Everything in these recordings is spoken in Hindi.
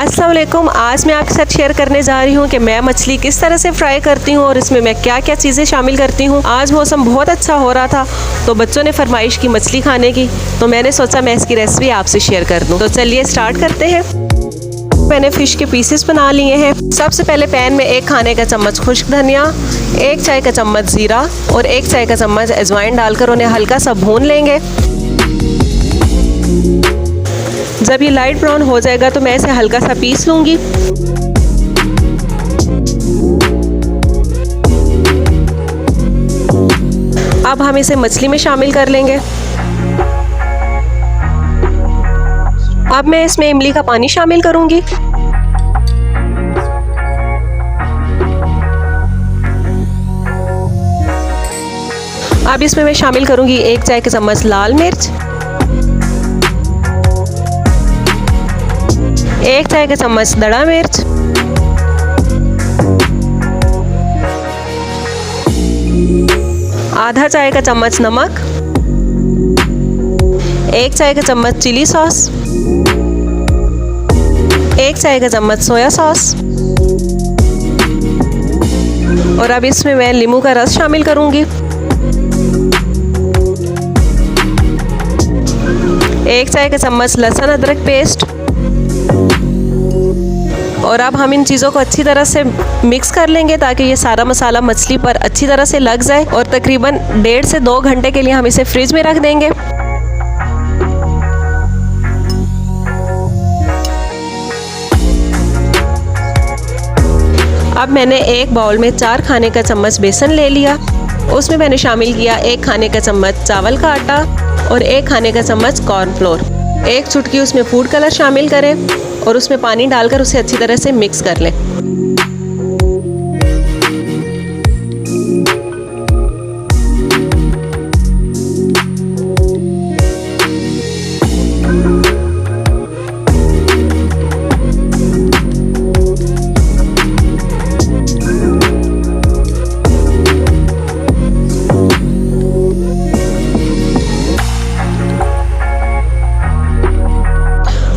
अस्सलाम वालेकुम। आज मैं आपके साथ शेयर करने जा रही हूँ कि मैं मछली किस तरह से फ्राई करती हूँ और इसमें मैं क्या क्या चीज़ें शामिल करती हूँ। आज मौसम बहुत अच्छा हो रहा था तो बच्चों ने फरमाइश की मछली खाने की, तो मैंने सोचा मैं इसकी रेसिपी आपसे शेयर कर दूँ। तो चलिए स्टार्ट करते हैं। मैंने फ़िश के पीसेस बना लिए हैं। सबसे पहले पैन में 1 खाने का चम्मच खुश्क धनिया, 1 चाय का चम्मच ज़ीरा और 1 चाय का चम्मच अजवाइन डालकर उन्हें हल्का सा भून लेंगे। जब ये लाइट ब्राउन हो जाएगा तो मैं इसे हल्का सा पीस लूँगी। अब हम इसे मछली में शामिल कर लेंगे। अब मैं इसमें इमली का पानी शामिल करूँगी। अब इसमें मैं शामिल करूँगी 1 चाय का चम्मच लाल मिर्च, 1 चाय का चम्मच दड़ा मिर्च, आधा चाय का चम्मच नमक, 1 चाय का चम्मच चिली सॉस, 1 चाय का चम्मच सोया सॉस और अब इसमें मैं नींबू का रस शामिल करूंगी। 1 चाय का चम्मच लहसुन अदरक पेस्ट और अब हम इन चीज़ों को अच्छी तरह से मिक्स कर लेंगे ताकि ये सारा मसाला मछली पर अच्छी तरह से लग जाए और तकरीबन 1.5 से 2 घंटे के लिए हम इसे फ्रिज में रख देंगे। अब मैंने एक बाउल में 4 खाने का चम्मच बेसन ले लिया। उसमें मैंने शामिल किया 1 खाने का चम्मच चावल का आटा और 1 खाने का चम्मच कॉर्नफ्लोर। 1 चुटकी उसमें फूड कलर शामिल करें और उसमें पानी डालकर उसे अच्छी तरह से मिक्स कर लें।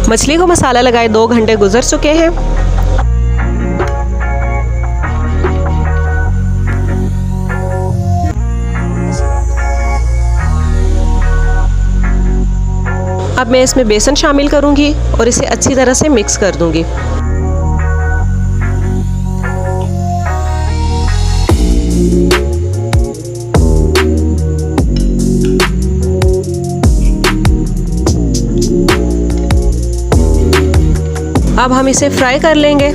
मछली को मसाला लगाए 2 घंटे गुजर चुके हैं। अब मैं इसमें बेसन शामिल करूंगी और इसे अच्छी तरह से मिक्स कर दूंगी। अब हम इसे फ्राई कर लेंगे।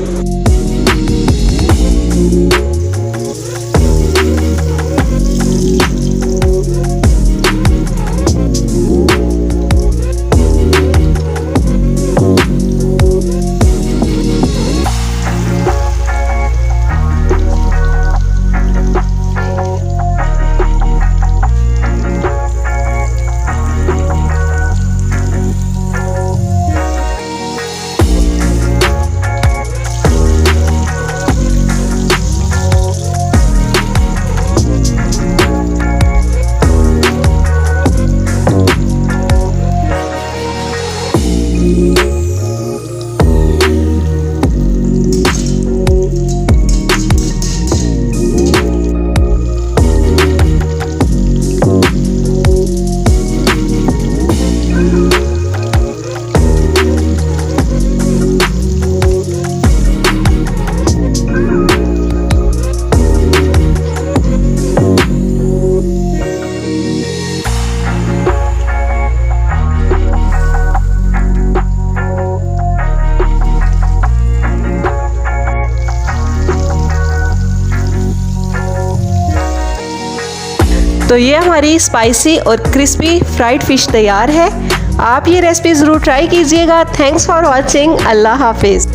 तो ये हमारी स्पाइसी और क्रिस्पी फ्राइड फ़िश तैयार है। आप ये रेसिपी ज़रूर ट्राई कीजिएगा। Thanks for watching. अल्लाह हाफिज़।